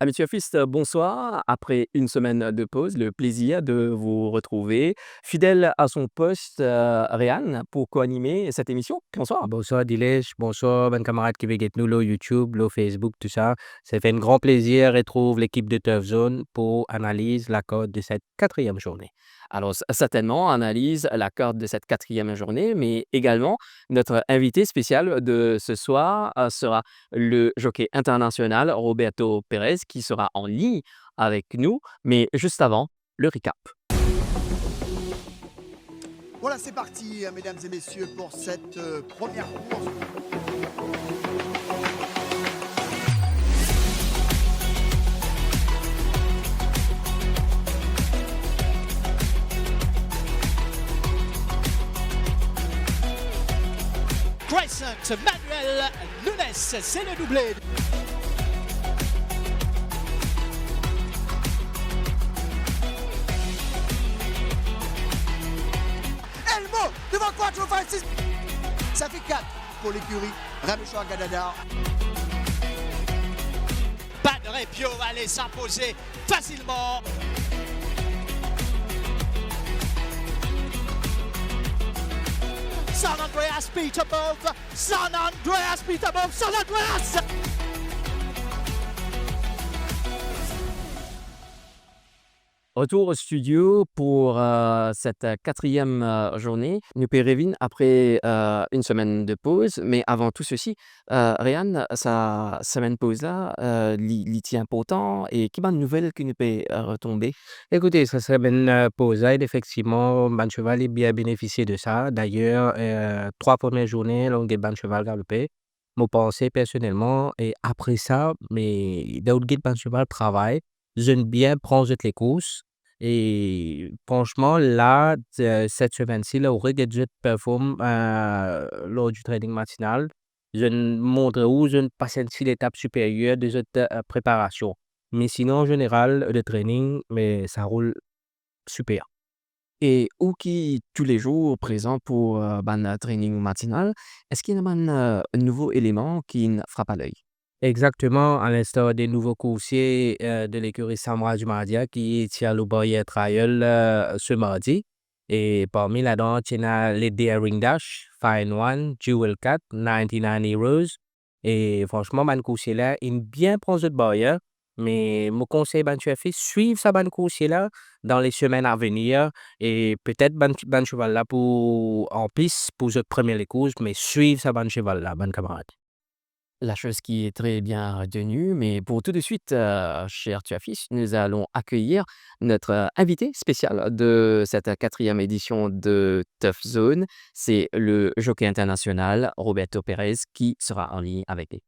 Amis Tuafistes, bonsoir. Après une semaine de pause, le plaisir de vous retrouver. Fidèle à son poste, Réhan, pour co-animer cette émission. Bonsoir. Bonsoir Dilesh, bonsoir bonne camarade qui veut nous, le YouTube, le Facebook, tout ça. Ça fait un grand plaisir et trouve l'équipe de Tough Zone pour analyse la code de cette quatrième journée. Alors, certainement, analyse la carte de cette quatrième journée, mais également notre invité spécial de ce soir sera le jockey international Roberto Pérez qui sera en ligne avec nous. Mais juste avant, le recap. Voilà, c'est parti, mesdames et messieurs, pour cette première course. Crescent, Manuel Nunes, c'est le doublé. Elmo devant 4, 5, 6. Ça fait 4 pour l'écurie Raméchois Gadadar. Padre Pio va aller s'imposer facilement. San Andreas Peterborough, San Andreas Peterborough, San Andreas. Retour au studio pour cette quatrième journée. Nous Pérévine après une semaine de pause. Mais avant tout ceci, Réan, sa semaine pause-là, li tient important et qui bonne nouvelle que nous peut retomber? Écoutez, ça serait une pause aide, effectivement, Ban Cheval est bien bénéficié de ça. D'ailleurs, 3 premières journées, l'on a Ban Cheval galopé. Moi, pensais personnellement, et après ça, mais d'autres guides Ban Cheval travaillent, j'aime bien prendre les courses. Et franchement, là, cette semaine-ci, là, au regret de performe lors du training matinal, je ne montre où je ne passe ainsi l'étape supérieure de cette préparation. Mais sinon, en général, le training, mais ça roule super. Et ou qui tous les jours présent pour ban training matinal, est-ce qu'il y a un nouveau élément qui ne frappe à l'œil? Exactement, à l'instar des nouveaux coursiers de l'écurie Samra du Mardia qui tient le Boyer Trial ce mardi. Et parmi là-dedans, il y a les Daring Dash, Fine One, Jewel 4, 99 Heroes. Et franchement, ban coursier là, il bien prend ce Boyer. Mais mon conseil, ban tu as fait, suivre ça, ban coursier là, dans les semaines à venir. Et peut-être ban cheval là pour en piste pour cette première les courses, mais suivre ça, ban cheval là, ban camarade. La chose qui est très bien retenue, mais pour tout de suite, cher Tuafis, nous allons accueillir notre invité spécial de cette quatrième édition de Tough Zone. C'est le jockey international Roberto Pérez qui sera en ligne avec nous.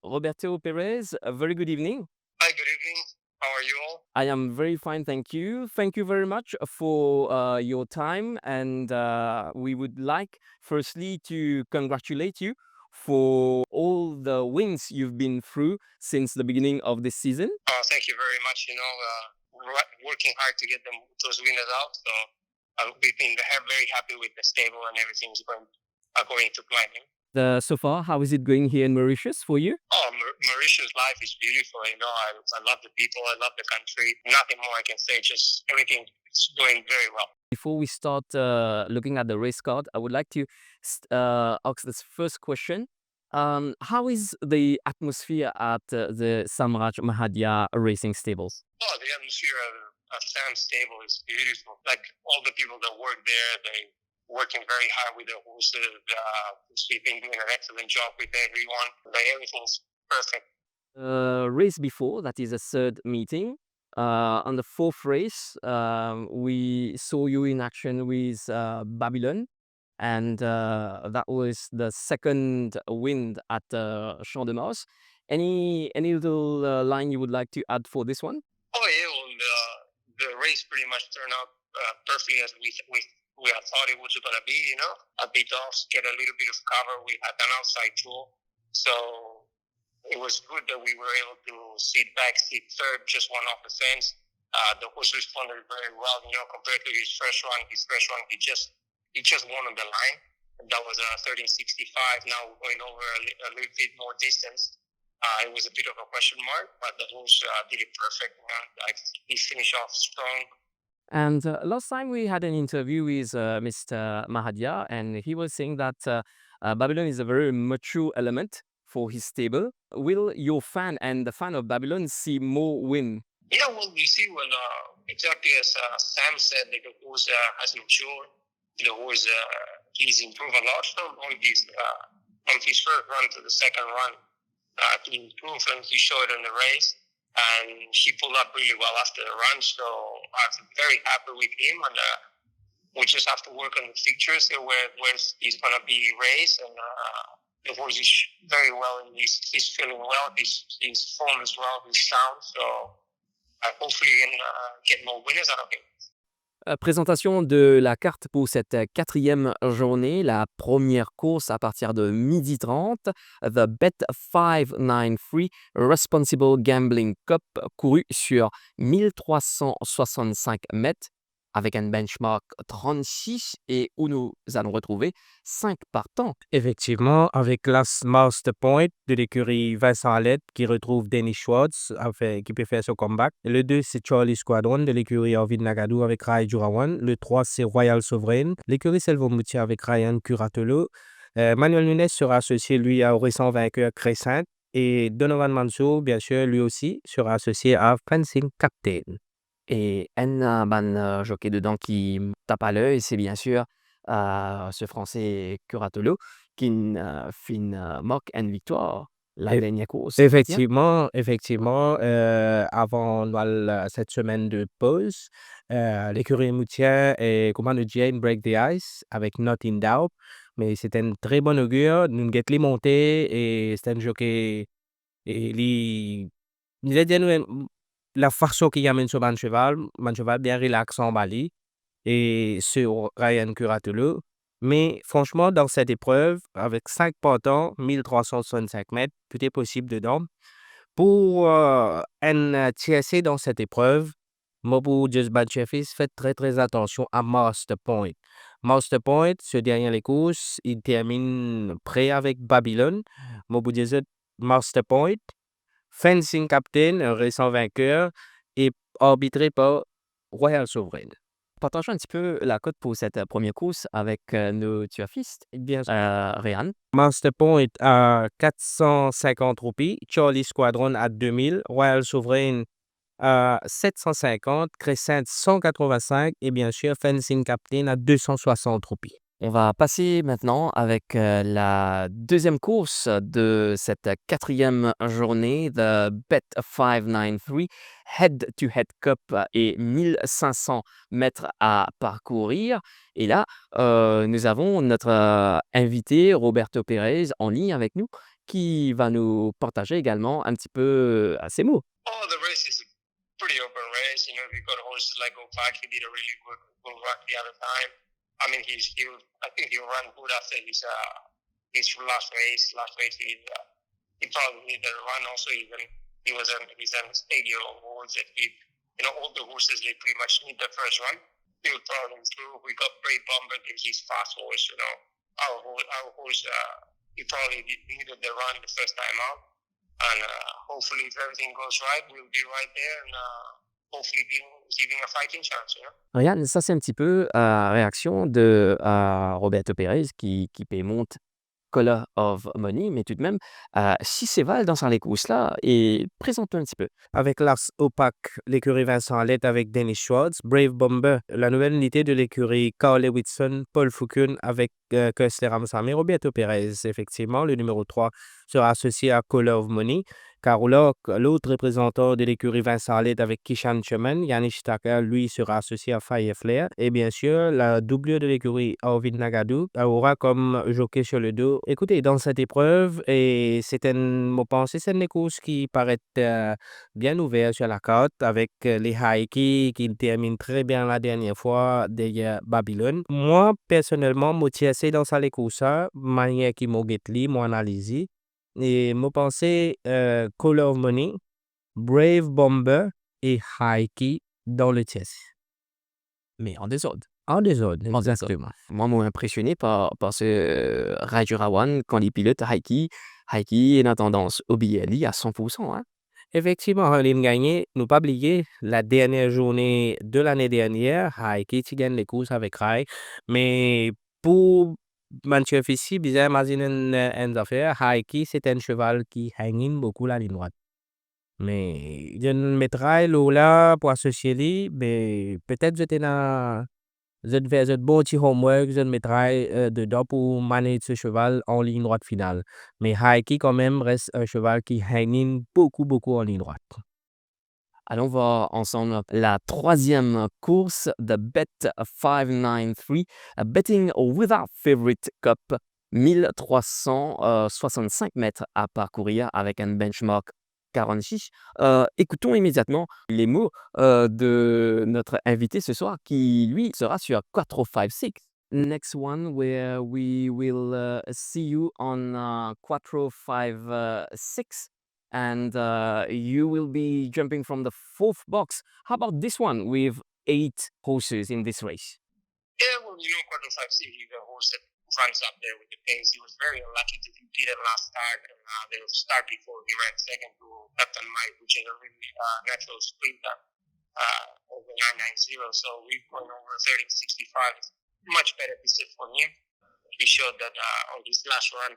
Roberto Pérez, a very good evening. Hi, good evening. How are you all? I am very fine, thank you. Thank you very much for your time, and we would like firstly to congratulate you for all the wins you've been through since the beginning of this season. Thank you very much. We're working hard to get those winners out. So we've been very happy with the stable and everything's going according to planning. So far, how is it going here in Mauritius for you? Oh, Mauritius life is beautiful. I love the people. I love the country. Nothing more I can say. Just everything is going very well. Before we start looking at the race card, I would like to ask this first question. How is the atmosphere at the Samraj Mahadia racing stables? Oh, the atmosphere at Sam's stable is beautiful. Like all the people that work there, they working very hard with the horses. We've been doing an excellent job with everyone. Everything's perfect. Race before, that is a third meeting. On the fourth race, we saw you in action with Babylon, and that was the second win at Champ de Mars. Any little line you would like to add for this one? Oh yeah, well, the race pretty much turned out perfectly as we had thought it was going to be. A bit off, get a little bit of cover. We had an outside tool, so it was good that we were able to sit third, just one off the fence. The horse responded very well, compared to his first run. He just won on the line. That was 13.65. Now going over a little bit more distance. It was a bit of a question mark, but the horse did it perfect. He finished off strong. And last time we had an interview with Mr. Mahadia, and he was saying that Babylon is a very mature element for his stable. Will your fan and the fan of Babylon see more win? Yeah, well, we see when exactly as Sam said, the horse has matured. The horse he's improved a lot from his first run to the second run. To improve, and he showed in the race, and he pulled up really well after the run. So I'm very happy with him, and we just have to work on the fixtures where he's gonna be raced, and the horse is very well, and he's feeling well. His form is well, he's sound. So hopefully we can get more winners out of him. Présentation de la carte pour cette quatrième journée, la première course à partir de 12h30, The Bet593 Responsible Gambling Cup, couru sur 1365 mètres avec un benchmark 36 et où nous allons retrouver 5 partants. Effectivement, avec l'As Master Point de l'écurie Vincent Alette qui retrouve Danny Schwartz qui peut faire son comeback. Le 2, c'est Charlie Squadron de l'écurie Arvid Nagadou avec Rai Jurawan. Le 3, c'est Royal Sovereign. L'écurie Selvo-Moutier avec Ryan Curatolo. Manuel Nunes sera associé, lui, au récent vainqueur Crescent. Et Donovan Mansour, bien sûr, lui aussi, sera associé à Fencing Captain. Et un jockey dedans qui me tape à l'œil, c'est bien sûr ce Français Curatolo qui fait une mock and victoire la dernière course. Effectivement, avant cette semaine de pause, l'écurie Moutier est commande de Jane Break the Ice avec Not in Doubt, mais c'était une très bonne augure. Nous avons monté et c'était un jockey et la façon qu'il amène sur cheval bien relax en Bali et sur Ryan Curatolo. Mais franchement, dans cette épreuve, avec 5 partants, 1365 mètres, tout est possible dedans. Pour un TSC dans cette épreuve, Mobu Just Bad Chefis, faites très très attention à Master Point. Master Point, ce dernier les courses, il termine prêt avec Babylon. Mobu Just Master Point, Fencing Captain, un récent vainqueur, et arbitré par Royal Sovereign. Partageons un petit peu la cote pour cette première course avec nos tuafistes. Bien sûr. Réan. Master Point à 450 roupies, Charlie Squadron à 2000, Royal Sovereign à 750, Crescent 185 et bien sûr Fencing Captain à 260 roupies. On va passer maintenant avec la deuxième course de cette quatrième journée, The Bet593 Head-to-Head Cup et 1500 mètres à parcourir. Et là, nous avons notre invité Roberto Pérez en ligne avec nous qui va nous partager également un petit peu ses mots. Oh, the race is a pretty open race. You know, we got horses like Opak. He did a really good run the other time. I mean, I think he'll run good after his last race. He probably needed a run. Also, he's a stadium horse that all the horses, they pretty much need the first run. He'll probably improve. We got Brave Bomber, that he's fast horse. Our horse, he probably needed the run the first time out. And hopefully, if everything goes right, we'll be right there and hopefully giving a fighting chance. Regarde, ça c'est un petit peu réaction de Roberto Pérez qui monte Color of Money, mais tout de même, si c'est Val dans les courses-là, et présente-toi un petit peu. Avec l'Ars Opaque, l'écurie Vincent Alette avec Dennis Schwartz, Brave Bomber, la nouvelle unité de l'écurie Carl Lewitson, Paul Foucault avec Kessler Ramsamy, Roberto Pérez, effectivement, le numéro 3 sera associé à Color of Money. Carolok, l'autre représentant de l'écurie Vincent Alette avec Kishan Cheman, Yannick Taka, lui, sera associé à Fire Flair. Et bien sûr, la doublure de l'écurie Arvid Nagadou aura comme jockey sur le dos. Écoutez, dans cette épreuve, et c'est une course qui paraît bien ouverte sur la carte avec les Haiki qui terminent très bien la dernière fois derrière Babylone. Moi, personnellement, je suis assez dans cette course, manière qui m'a guetté, mon analyse. Et moi, pensée Color of Money, Brave Bomber et Haiki dans le test. Mais en désordre. En désordre, exactement. Moi, je suis impressionné par ce Rajurawan quand il pilote Haiki Heikki est dans tendance OBLI à 100%, hein. Effectivement, en ligne gagnée, nous pas oublier la dernière journée de l'année dernière, Heikki qui gagne les courses avec Rai. Mais pour Manchester ici, bizarre, imagine une affaire, Heikki, c'est un cheval qui hang beaucoup la ligne droite. Mais je ne mettrai là pour associer lui, mais peut-être j'étais dans je devais faire un bon petit homework, je le mettrai dedans pour manager ce cheval en ligne droite finale. Mais Heikki quand même reste un cheval qui hang beaucoup, beaucoup en ligne droite. Allons voir ensemble la troisième course de Bet593, Betting Without Favorite Cup, 1365 mètres à parcourir avec un benchmark 46. Écoutons immédiatement les mots de notre invité ce soir qui, lui, sera sur 456. Next one where we will see you on 456. And you will be jumping from the fourth box. How about this one with 8 horses in this race? Yeah, well, Quarter 5C, he's a horse that runs up there with the pace. He was very unlucky to compete at last start, and the start before he ran second to Captain Mike, which is a really natural sprinter over 990. So we're going over 3065. It's much better visit for him. He showed that on his last run,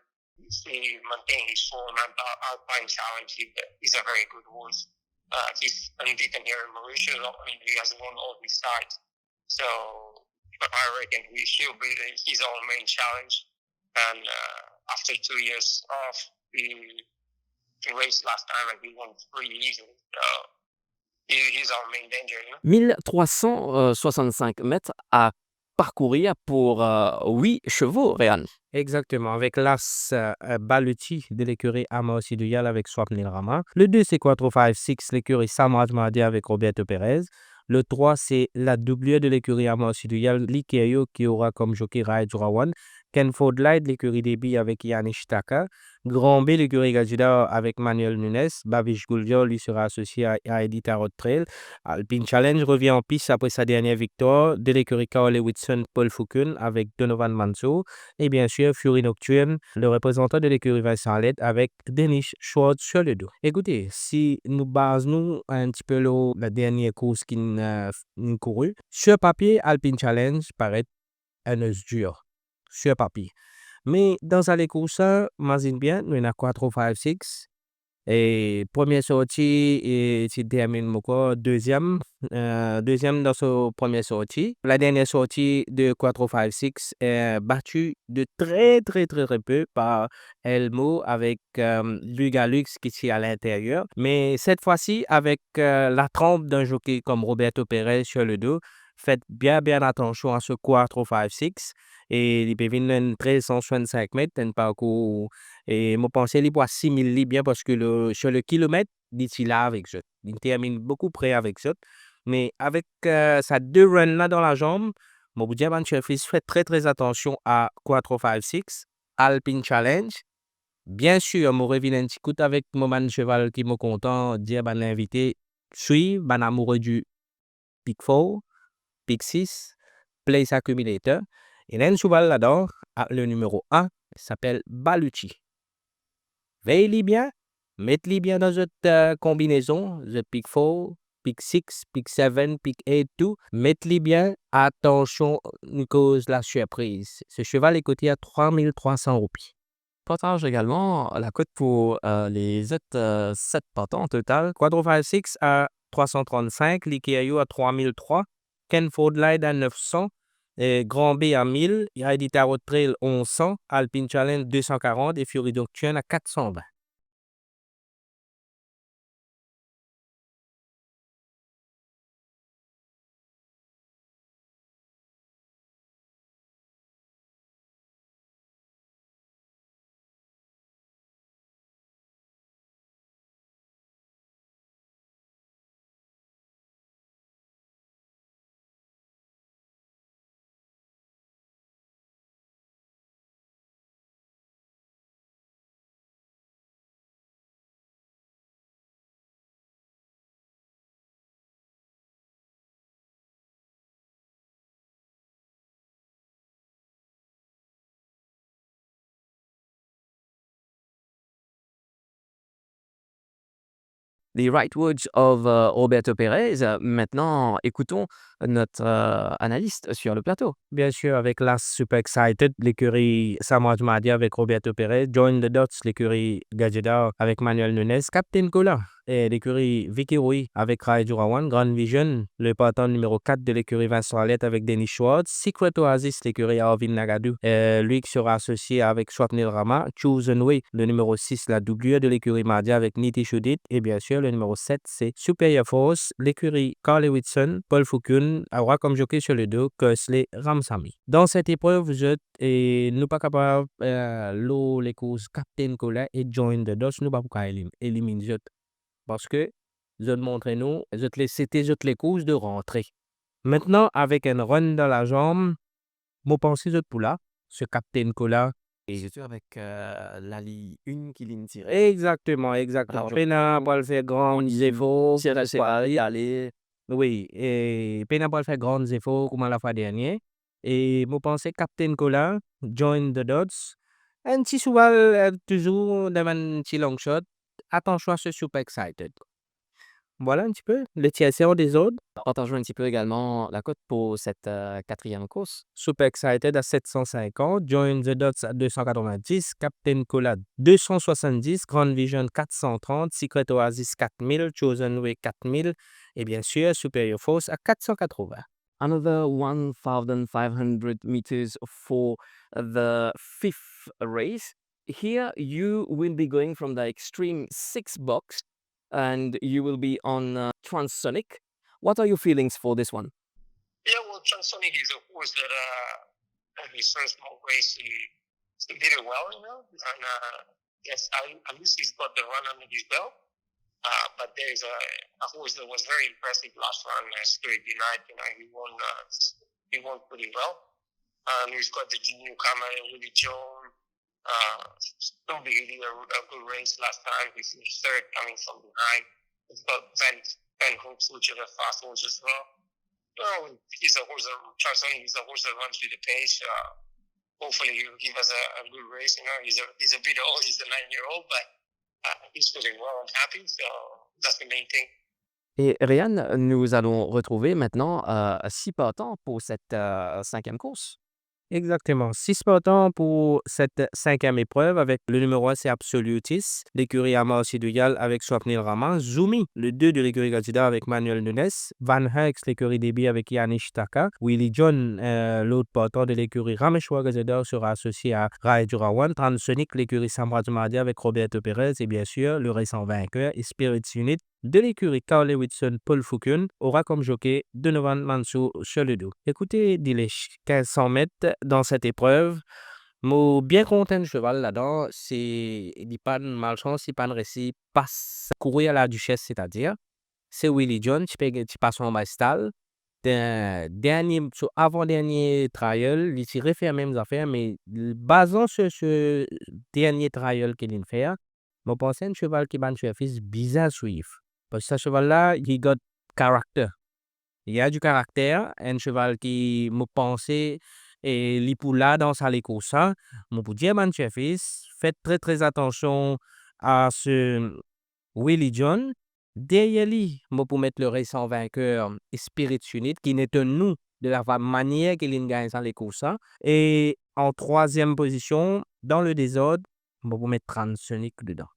he maintained his form and Alpine Challenge. He's a very good horse. He's unbeaten here in Mauritius. I mean, he has won all his starts. So I reckon he'll be his own main challenge. And after 2 years off, he raced last time and he won pretty easily. He's our main danger. 1365 mètres à parcourir pour 8 chevaux, Réan. Exactement, avec l'as Baluti de l'écurie Amos Iduyal avec Swapnil Rama. Le 2, c'est 456, l'écurie Samraj Mahdi avec Roberto Perez. Le 3, c'est la doublure de l'écurie Amos Iduyal, Likeyo, qui aura comme jockey Rai Jurawan. Ken Light, l'écurie Debi avec Yanish Taka. Grand B, l'écurie Gajida avec Manuel Nunes. Bavish Gulvio, lui, sera associé à Eddie Tarot Trail. Alpine Challenge revient en piste après sa dernière victoire de l'écurie Kaole Whitson, Paul Foucault avec Donovan Manso. Et bien sûr, Fury Nocturne, le représentant de l'écurie Vincent Lett avec Denis Schwartz sur le dos. Écoutez, si nous basons un petit peu la dernière course qu'il a courue, sur papier, Alpine Challenge paraît un os dur. Sur papier. Mais dans les courses, imagine bien, nous avons 4 5 6. Et première sortie, et tu termines deuxième dans sa première sortie. La dernière sortie de 456 est battue de très peu par Elmo avec Lugalux qui est à l'intérieur. Mais cette fois-ci, avec la trempe d'un jockey comme Roberto Perez sur le dos, faites bien attention à ce 456. Et il peut venir 1365 mètres, un parcours. Et je pense qu'il doit 6000 livres bien parce que sur le kilomètre, d'ici là avec ça. Il termine beaucoup près avec ça. Mais avec sa 2 runs là dans la jambe, je vous dis, faites très attention à 456, Alpine Challenge. Bien sûr, je reviens un petit coup avec mon cheval qui me content, dire l'invité, suivre, amoureux du Pick 4, Pick 6, Place Accumulator. Et là, un cheval là-dedans, le numéro 1, s'appelle Baluchi. Veillez bien, mettez-les bien dans votre combinaison, the Pick 4, Pick 6, Pick 7, Pick 8, tout. Mettez-les bien, attention, nous cause la surprise. Ce cheval est coté à 3300 roupies. Partage également la cote pour les autres 7 partants en total. 456 à 335, Likeyo à 3003, Ken Light à 900, Grand B à 1000, Heidi Tarot Trail 1100, Alpine Challenge 240 et Fury Nocturne à 420. the right words of Roberto Perez. Maintenant, écoutons notre analyste sur le plateau. Bien sûr, avec Last Super Excited, l'écurie Samraj Mahdia avec Roberto Perez, Join the Dots, l'écurie Gadjedar avec Manuel Nunes, Captain Cola et l'écurie Vicky Rui avec Rai Jurawan, Grand Vision, le partant numéro 4 de l'écurie Vincent Alette avec Denis Schwartz, Secret Oasis, l'écurie Arvin Nagadou, lui qui sera associé avec Swapnil Rama, Chosen Way, le numéro 6, la doublure de l'écurie Mahdia avec Niti Shudit, et bien sûr, le numéro 7, c'est Superior Force, l'écurie Carly Whitson, Paul Foucault, aura comme jockey sur le dos Kersley Ramsamy. Dans cette épreuve, nous pas capable les courses Captain Cola et Join the Dots, nous pas pour éliminer je parce que je montre nous, c'était les courses de rentrée. Maintenant, avec un run dans la jambe, mon pensée pour là, ce Captain Cola. Et je suis avec la ligne 1 qui ligne tirée. Exactement. Pena pour le faire grand efforts. C'est aller. Oui, et Pena pour le faire grands efforts comme la fois dernière. Et mon pensée Captain Cola, Join the Dots. Un petit cheval toujours dans un petit long shot. Attention à ce Super Excited. Voilà un petit peu le TSR des autres. Partagez un petit peu également la cote pour cette quatrième course. Super Excited à 750, Join the Dots à 290, Captain Cola 270, Grand Vision 430, Secret Oasis 4000, Chosen Way 4000 et bien sûr Superior Force à 480. Another 1,500 meters for the fifth race. Here you will be going from the Extreme 6 box and you will be on Transonic. What are your feelings for this one? Yeah, well, Transonic is a horse that his first small race he did it well, and yes, at least he's got the run under his belt. But there's a horse that was very impressive last run, Spirit Unite. He won pretty well. He's got the newcomer Willie Jones. Still he did a good race last time. He finished third, coming from behind. He's got Ben Hooks, which is a fast horse as well. He's a horse that runs with the pace. Hopefully he'll give us a good race. He's a bit old. He's a 9-year-old, but he's feeling well and happy. So that's the main thing. Et Ryan, nous allons retrouver maintenant 6 partants pour cette cinquième course. Exactement. 6 partants pour cette cinquième épreuve avec le numéro 1, c'est Absolutis, l'écurie Amar Siduyal avec Swapnil Rama, Zumi, le 2 de l'écurie Gazida avec Manuel Nunes, Van Hex, l'écurie Debi avec Yanish Taka, Willie John, l'autre partant de l'écurie Rameshwar Gazida sera associé à Rai Jurawan, Transonic, l'écurie Samraj Mahdia avec Roberto Perez et bien sûr le récent vainqueur et Spirit Unit de l'écurie Carly Whitson, Paul Foucault aura comme jockey Donovan Mansour sur le dos. Écoutez, Dilesh, 1500 mètres dans cette épreuve. Moi, bien content de cheval là-dedans, c'est il pas de malchance, il pas de récit, passe courir à la duchesse, c'est-à-dire, c'est Willie John, tu passes en style. Avant-dernier trial, il s'y refait les mêmes affaires, mais basant sur ce dernier trial qu'il vient de faire, je pense un cheval qui va un fils bizarre à suivre. Parce que ce cheval-là, il a caractère. Il y a du caractère. Un cheval qui me pensait et l'ipula dans sa course. Je peux dire, mon fils, faites très très attention à ce Willie John. Derrière lui, je peux mettre le récent vainqueur Spirit Unit, qui n'est un nous de la manière qu'il gagne dans les courses. Et en troisième position, dans le désordre, je peux mettre Transonic dedans.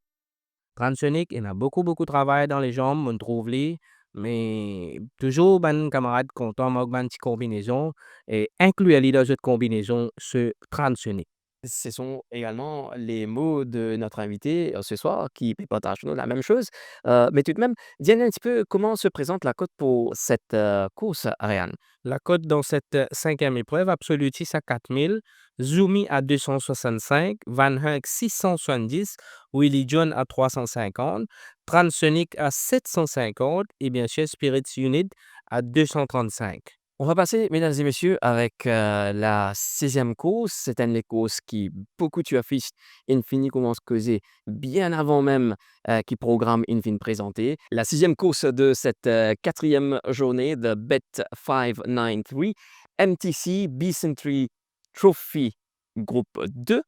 Transonic, il a beaucoup de travail dans les jambes, on trouve lui, mais toujours ben camarade content avec une petite combinaison et inclure lui dans cette combinaison ce Transonic. Ce sont également les mots de notre invité ce soir qui partagent la même chose. Mais tout de même, dis-nous un petit peu comment se présente la cote pour cette course, Ariane. La cote dans cette cinquième épreuve, Absolutis à 4000, Zumi à 265, Van Heck 670, Willie John à 350, Transonic à 750 et bien sûr Spirit Unit à 235. On va passer, mesdames et messieurs, avec la sixième course. C'est une des courses qui beaucoup tu affiches Infini commence à causer bien avant même qui programme Infini présenté. La sixième course de cette quatrième journée de Bet 593 MTC B-Century Trophy groupe 2.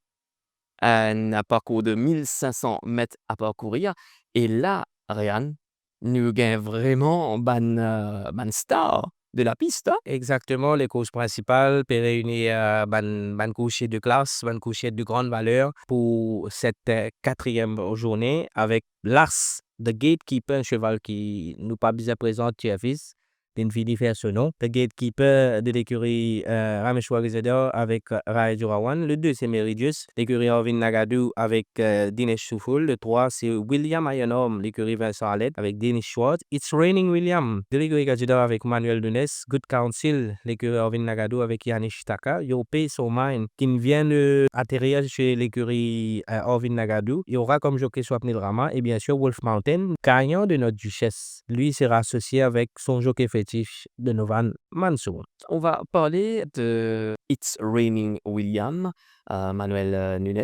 Un parcours de 1500 mètres à parcourir. Et là, Ryan, nous gagne vraiment ban star de la piste, hein? Exactement, les courses principales peut réunir ban coursier de classe, ban coursier de grande valeur pour cette quatrième journée avec l'As, The Gatekeeper, un cheval qui nous pas bien présent, Tiervis, d'une fille faire ce nom. The Gatekeeper de l'écurie Rameshwar Rizador avec Rai Jurawan. Le 2, c'est Meridius, l'écurie Orvin Nagadu avec Dinesh Soufoul. Le 3, c'est William Ayonom, l'écurie Vincent Allet avec Dennis Schwartz. It's Raining William, de l'écurie Gajidor avec Manuel Nunes. Good Council, l'écurie Orvin Nagadu avec Yannick Shitaka. Yo Pay So Mine, qui vient d'atterrir chez l'écurie Orvin Nagadu. Il y aura comme jockey Swapnil Rama et bien sûr Wolf Mountain, gagnant de notre duchesse. Lui sera associé avec son jockey fétiche de Novan Mansour. On va parler de It's Raining William, Manuel Nunes.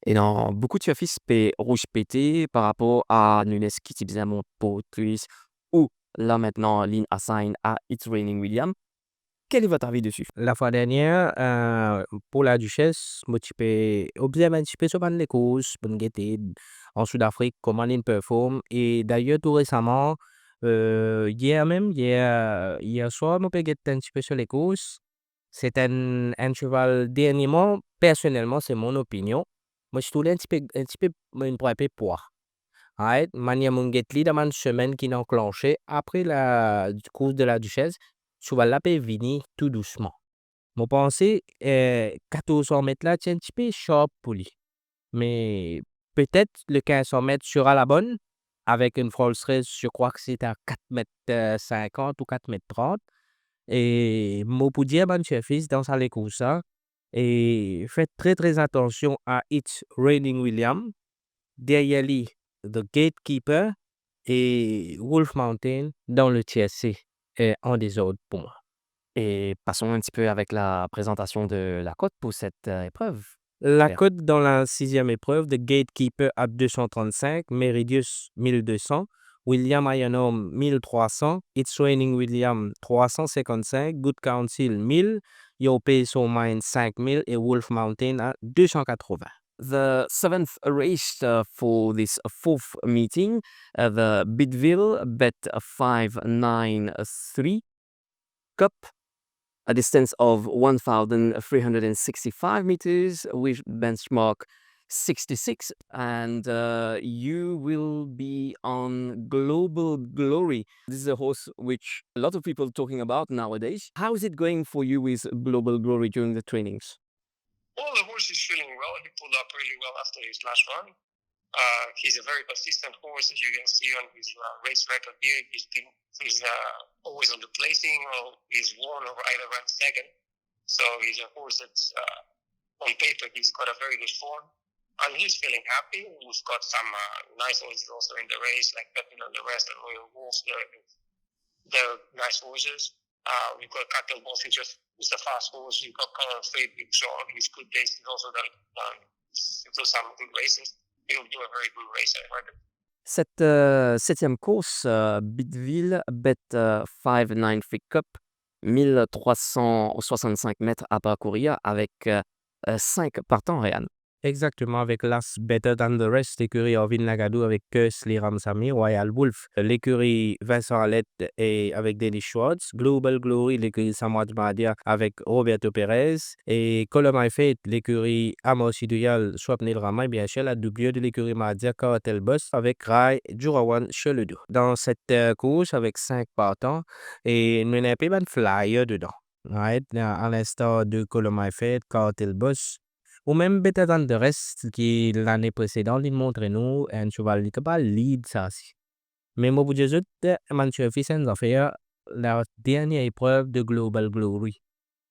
Et dans beaucoup de fils rouge pété par rapport à Nunes qui typiquement pour Twist ou là maintenant ligne assign à It's Raining William. Quel est votre avis dessus? La fois dernière, pour la duchesse, moi, tu peux observer un petit peu sur les courses, pour nous guetter en Sud-Afrique, comment il performe. Et d'ailleurs, tout récemment, hier soir, moi, je peux guetter un petit peu sur les courses. C'est un cheval dernièrement, personnellement, c'est mon opinion. Moi, je trouve un petit peu une poids poids. Right? Manière mon guette dans une semaine qui est enclenchée après la course de la duchesse. Cheval là peut venir tout doucement. Mon pensée, 1400 mètres là, c'est un petit peu short pour lui. Mais peut-être le 1500 mètres sera la bonne. Avec une Rolls Royce, je crois que c'est à 4 mètres 50 ou 4 mètres 30. Et mon pour dire, bon, fils, dans sa course, et faites très très attention à It's Raining William. Derrière lui, The Gatekeeper et Wolf Mountain dans le TSC. En désordre pour moi. Et passons un petit peu avec la présentation de la cote pour cette épreuve. La Claire. cote dans la 6e épreuve, The Gatekeeper à 235, Meridius 1200, William Ayonom 1300, It's Raining William 355, Good Council 1000, Yo Pay So Mine 5000 et Wolf Mountain à 280. The seventh race for this fourth meeting, the Bidville Bet 593 Cup, a distance of 1,365 meters with benchmark 66, and you will be on Global Glory. This is a horse which a lot of people are talking about nowadays. How is it going for you with Global Glory during the trainings? Well, the horse is feeling well. He pulled up really well after his last run. He's a very consistent horse, as you can see on his race record here. He's always on the placing, or he's won or either run second. So he's a horse that's on paper he's got a very good form, and he's feeling happy. We've got some nice horses also in the race, like Pepin on the Rest and Royal Wolf. They're nice horses. We've got Cattle Boss, which is the fast horse. We've got Color Fate, which on his good days he's also done some good races. He'll do a very good race, I reckon. Cette septième course, Bidville Bet 593 Cup, 1365 mètres à parcourir avec 5 partants, Réan. Exactement, avec l'As Better Than the Rest, l'écurie Orvin Nagadu avec Kersli Ramsamy, Royal Wolf, l'écurie Vincent Allet et avec Dennis Schwartz, Global Glory, l'écurie Samwad Mahadia avec Roberto Perez, et Colomai Fate, l'écurie Amos Iduyal, Swapnil Rama, et bien sûr la doublure de l'écurie Mahadia Cartel Boss avec Rai Jurawan Cheledou. Dans cette course avec 5 partants, et nous n'avons pas de flyer dedans. Right? À l'instar de Colomai Fate, Cartel Boss, ou même Better Than the Rest, qui l'année précédente, il montre nous un cheval qui n'est pas lead ça aussi. Mais moi, pour dire juste, Manchester Fissens a fait la dernière épreuve de Global Glory.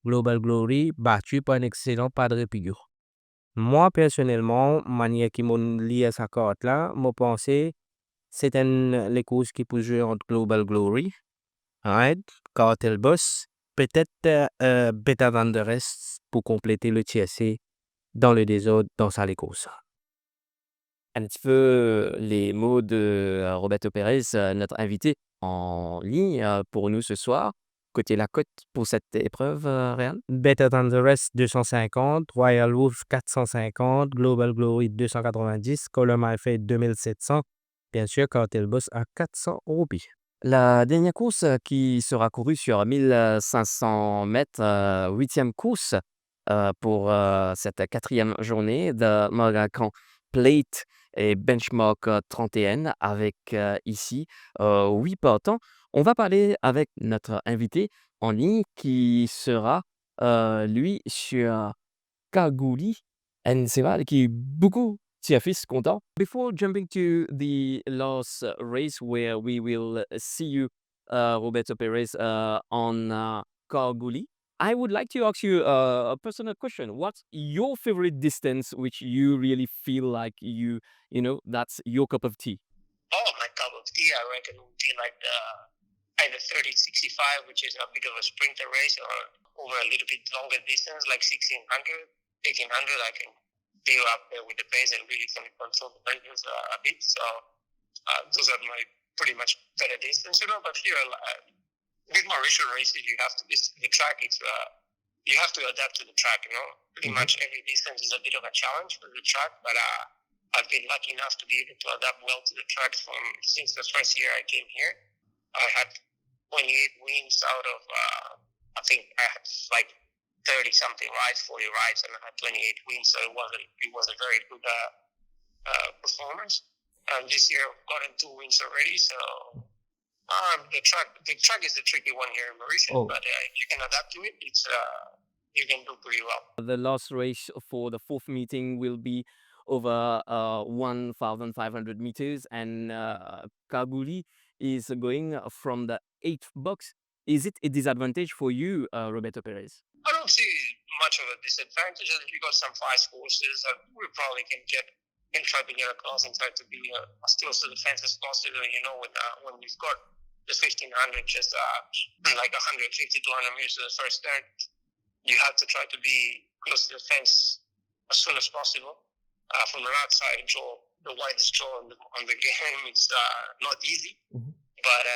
Global Glory battu par un excellent Padre Pigou. Moi, personnellement, manière qui m'a lié à sa carte là, moi pensé, c'est les courses qui peuvent jouer entre Global Glory, right? Cartel Boss, peut-être Better Than the Rest pour compléter le TSC. Dans le désordre, dans sa course. Un petit peu les mots de Roberto Perez, notre invité en ligne pour nous ce soir. Côté la cote pour cette épreuve, Réan? Better Than the Rest 250, Royal Wolf 450, Global Glory 290, Colomai Fate 2700 bien sûr, quand elle bosse à 400 roupies. La dernière course qui sera courue sur 1500 mètres, 8e course pour cette quatrième journée de Morgan Plate et Benchmark 31 avec ici 8 partants. On va parler avec notre invité en ligne qui sera lui sur Kalgoorlie and c'est vrai qui est beaucoup Tiafis content. Before jumping to the last race where we will see you, Roberto Perez, on Kalgoorlie, I would like to ask you a personal question. What's your favorite distance which you really feel like you know, that's your cup of tea? Oh, my cup of tea, I reckon, would be like the either 3065, which is a bit of a sprinter race, or over a little bit longer distance, like 1600, 1800. I can be up there with the pace and really can control the vehicles a bit. So those are my pretty much better distance, you know. But here, with Mauritian races, you have to the track. It's you have to adapt to the track, you know. Pretty much every distance is a bit of a challenge for the track, but I've been lucky enough to be able to adapt well to the track since the first year I came here. I had 28 wins out of, I think I had like 30 something rides, 40 rides, and I had 28 wins. So it was a very good performance. And this year I've gotten 2 wins already. So the track is the tricky one here in Mauritius, but you can adapt to it. It's you can do pretty well. The last race for the fourth meeting will be over 1,500 meters, and Kalgoorlie is going from the 8th box. Is it a disadvantage for you, Roberto Perez? I don't see much of a disadvantage. If you got some fast horses, we probably can try to get across and try to be as close to the fence as possible. You know, when we've got the 1500, just like 150 to 200 meters to the first turn, you have to try to be close to the fence as soon as possible. From an outside draw, the widest draw on the game, it's not easy. But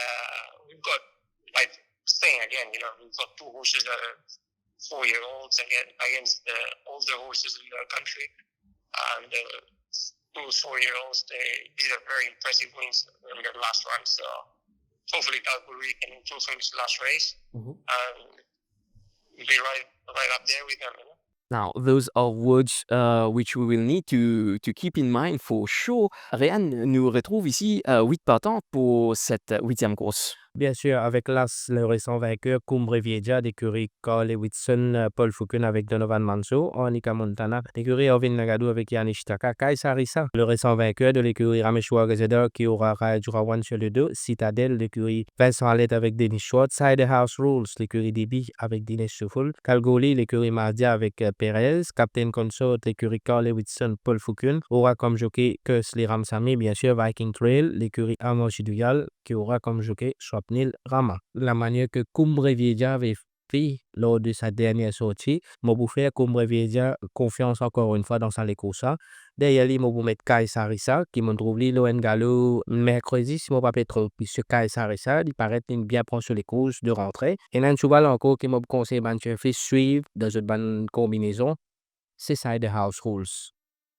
we've got, like saying again, you know, we've got 2 horses that are 4-year-olds against the older horses in our country. And those 4-year-olds, these are very impressive wins in their last run. So hopefully Kalgoorlie can improve from his last race and be right up there with them. You know? Now, those are words which we will need to keep in mind for sure. Ryan nous retrouve ici 8 partants pour cette 8e course. Bien sûr, avec le récent vainqueur Cumbre Vieja d'écurie Carl Whitson, Paul Fouken avec Donovan Manso, Anika Montana, l'écurie Erwin Nagado avec Yannick Taka, Kai Sarissa, le récent vainqueur de l'écurie Rameshwar Gazeda qui aura Rajurawan sur le dos, Citadel, l'écurie Vincent Allet avec Denis Schwartz, Side House Rules, l'écurie DB avec Dinesh Soufoul, Kalgoorlie, l'écurie Mardia avec Perez, Captain Consort, l'écurie Carl Whitson, Paul Fouken, aura comme jockey Kersley Ramsamy, bien sûr Viking Trail, l'écurie Armand Chiduyal qui aura comme jockey Swapnil Rama. La manière que Cumbre Vieja avait fait lors de sa dernière sortie, je vais faire Cumbre Vieja confiance encore une fois dans sa course. Derrière lui, je vais mettre Kai Sarissa qui me trouve lui l'ON Gallo mercredi, si je ne me pas trop, puisque Kai Sarissa, il paraît bien prendre sur les courses de rentrée. Et un cheval encore qui me conseille de suivre dans une bonne combinaison, c'est Side House Rules.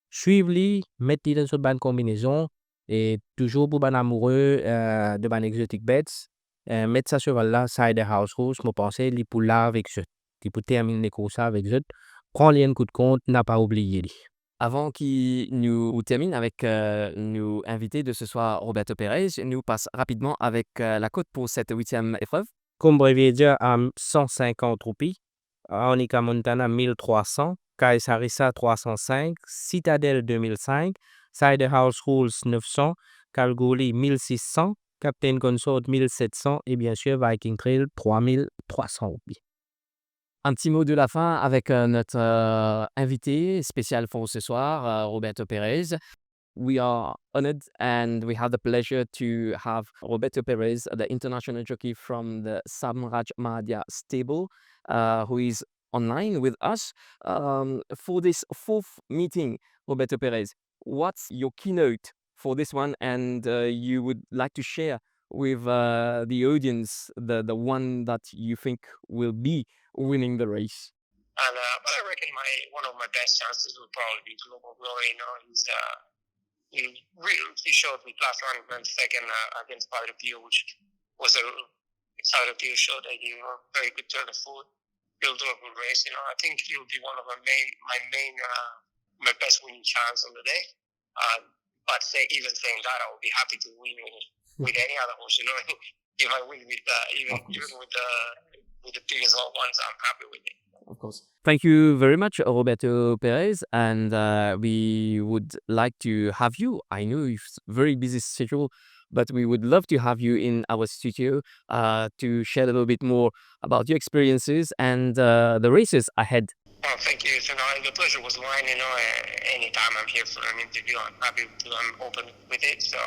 Suivre-lui, mettre-lui dans une bonne combinaison. Et toujours pour les amoureux de ban exotic bets, mettre ça sur là, Side House Rules, je pense qu'il pour là avec eux. Il pour terminer les courses avec eux. Prends-les un coup de compte, n'a pas oublié. Avant qu'il nous termine avec nos invités de ce soir, Roberto Perez, nous passe rapidement avec la cote pour cette 8e épreuve. Cumbre Vieja à 150 roupies, Anika Montana 1300, Kai Sarissa 305, Citadel 2005, Side House Rules 900, Kalgoorlie 1600, Captain Consort 1700 et bien sûr Viking Trail 3300 roupies. Un petit mot de la fin avec notre invité spécial pour ce soir, Roberto Perez. We are honored and we have the pleasure to have Roberto Perez, the international jockey from the Samraj Mahdia stable, who is online with us. For this 4th meeting, Roberto Perez, what's your keynote for this one, and you would like to share with the audience the one that you think will be winning the race? But I reckon one of my best chances would probably be Global Glory. You know, he showed me last round and second against Padre Pio, which was a Padre Pio showed that he was very good turn of foot. He'll do a good race. I think he'll be one of my best winning chance on the day. But even saying that, I would be happy to win with any other horse. If I win with even with the biggest ones, I'm happy with it. Of course. Thank you very much, Roberto Perez, and we would like to have you. I know it's very busy schedule, but we would love to have you in our studio to share a little bit more about your experiences and the races ahead. Oh, thank you. The pleasure was mine. Anytime I'm here for an interview, I'm happy to. I'm open with it. So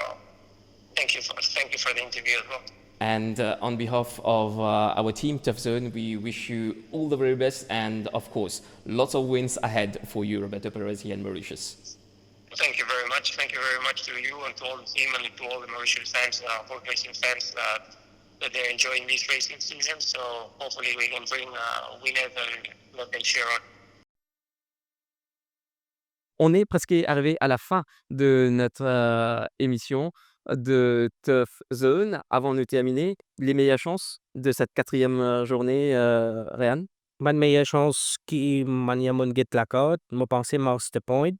thank you for the interview as well. And on behalf of our team, Tough Zone, we wish you all the very best and, of course, lots of wins ahead for you, Roberto Perez, here in Mauritius. Thank you very much. Thank you very much to you and to all the team and to all the Mauritius fans, boat racing fans, that they're enjoying this racing season. So hopefully we can bring winners and let them share on. On est presque arrivé à la fin de notre émission de Tough Zone. Avant de terminer, les meilleures chances de cette 4e journée, Réan? Bonne meilleure chance qui mania mon get la cote, moi pensais Master Point,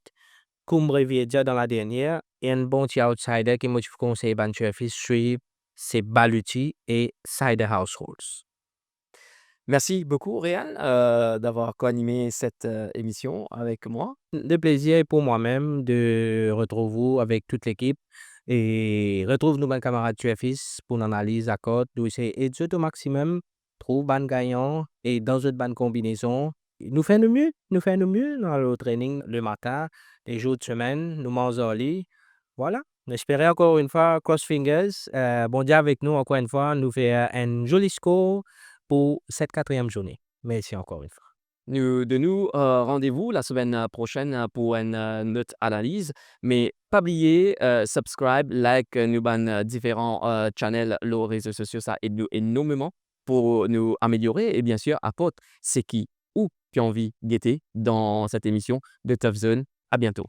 Cumbre Vieja dans la dernière, et un bon petit outsider qui moi je vous conseille Ban Surface Street, c'est Baluti et Cider Households. Merci beaucoup, Réal, d'avoir co-animé cette émission avec moi. Le plaisir est pour moi-même de retrouver vous avec toute l'équipe et retrouve nos bons camarades TFIS pour l'analyse à côté. Nous essayons au maximum, trouver ban gagnant et dans une bonne combinaison. Nous faisons le mieux dans le training le matin, les jours de semaine, nous mangeons au lit. Voilà. J'espère encore une fois, cross fingers, bon Dieu avec nous encore une fois, nous fait un joli score pour cette 4e journée. Merci encore une fois. Nous rendez-vous la semaine prochaine pour une autre analyse. Mais pas oublier, subscribe, like nos différents channels, les réseaux sociaux, ça aide nous énormément pour nous améliorer. Et bien sûr, apporte c'est qui ou qui a envie de guetter dans cette émission de Tough Zone. À bientôt.